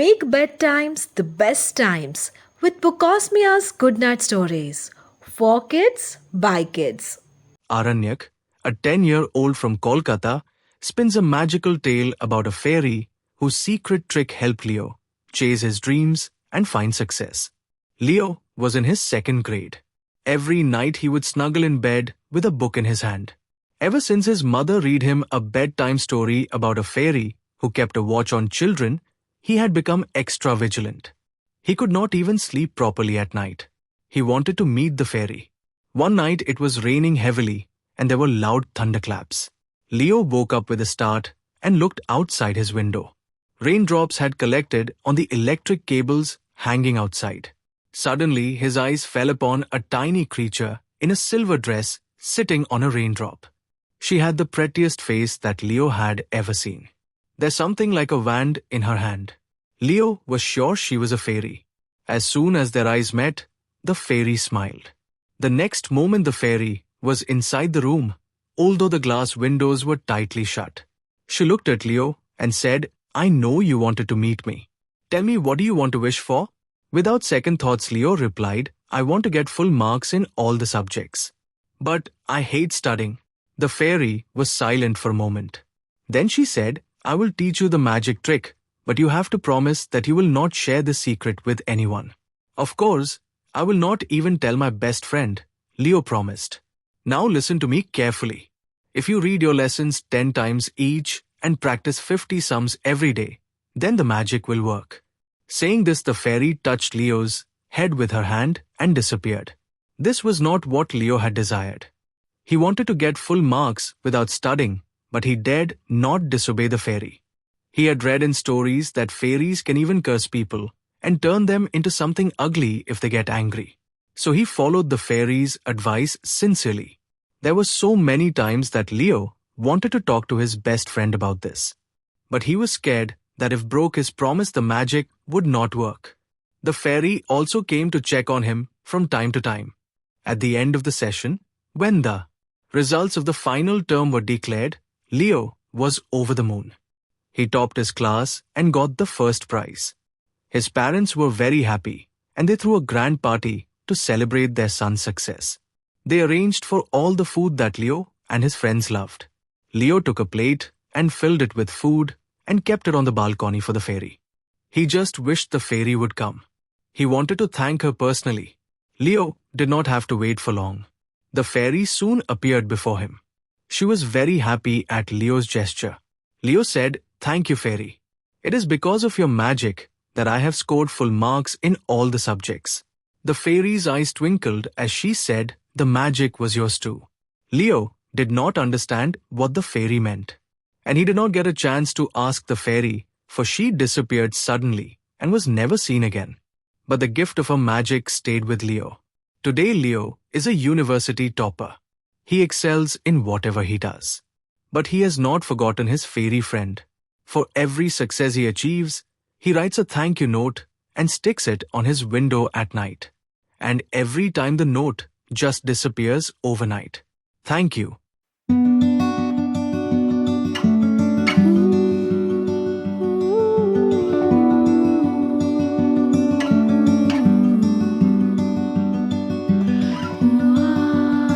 Make bedtimes the best times with Bookosmia's Good Night Stories. For kids, by kids. Aaranyak, a 10-year-old from Kolkata, spins a magical tale about a fairy whose secret trick helped Leo chase his dreams and find success. Leo was in his second grade. Every night he would snuggle in bed with a book in his hand. Ever since his mother read him a bedtime story about a fairy who kept a watch on children, he had become extra vigilant. He could not even sleep properly at night. He wanted to meet the fairy. One night it was raining heavily and there were loud thunderclaps. Leo woke up with a start and looked outside his window. Raindrops had collected on the electric cables hanging outside. Suddenly his eyes fell upon a tiny creature in a silver dress sitting on a raindrop. She had the prettiest face that Leo had ever seen. There's something like a wand in her hand. Leo was sure she was a fairy. As soon as their eyes met, the fairy smiled. The next moment the fairy was inside the room, although the glass windows were tightly shut. She looked at Leo and said, "I know you wanted to meet me. Tell me, what do you want to wish for?" Without second thoughts, Leo replied, "I want to get full marks in all the subjects. But I hate studying." The fairy was silent for a moment. Then she said, "I will teach you the magic trick, but you have to promise that you will not share this secret with anyone." "Of course, I will not even tell my best friend," Leo promised. "Now listen to me carefully. If you read your lessons 10 times each and practice 50 sums every day, then the magic will work." Saying this, the fairy touched Leo's head with her hand and disappeared. This was not what Leo had desired. He wanted to get full marks without studying, but he dared not disobey the fairy. He had read in stories that fairies can even curse people and turn them into something ugly if they get angry. So he followed the fairy's advice sincerely. There were so many times that Leo wanted to talk to his best friend about this. But he was scared that if broke his promise, the magic would not work. The fairy also came to check on him from time to time. At the end of the session, when the results of the final term were declared, Leo was over the moon. He topped his class and got the first prize. His parents were very happy and they threw a grand party to celebrate their son's success. They arranged for all the food that Leo and his friends loved. Leo took a plate and filled it with food and kept it on the balcony for the fairy. He just wished the fairy would come. He wanted to thank her personally. Leo did not have to wait for long. The fairy soon appeared before him. She was very happy at Leo's gesture. Leo said, "Thank you, fairy. It is because of your magic that I have scored full marks in all the subjects." The fairy's eyes twinkled as she said, "The magic was yours too." Leo did not understand what the fairy meant, and he did not get a chance to ask the fairy, for she disappeared suddenly and was never seen again. But the gift of her magic stayed with Leo. Today Leo is a university topper. He excels in whatever he does. But he has not forgotten his fairy friend. For every success he achieves, he writes a thank you note and sticks it on his window at night. And every time the note just disappears overnight. Thank you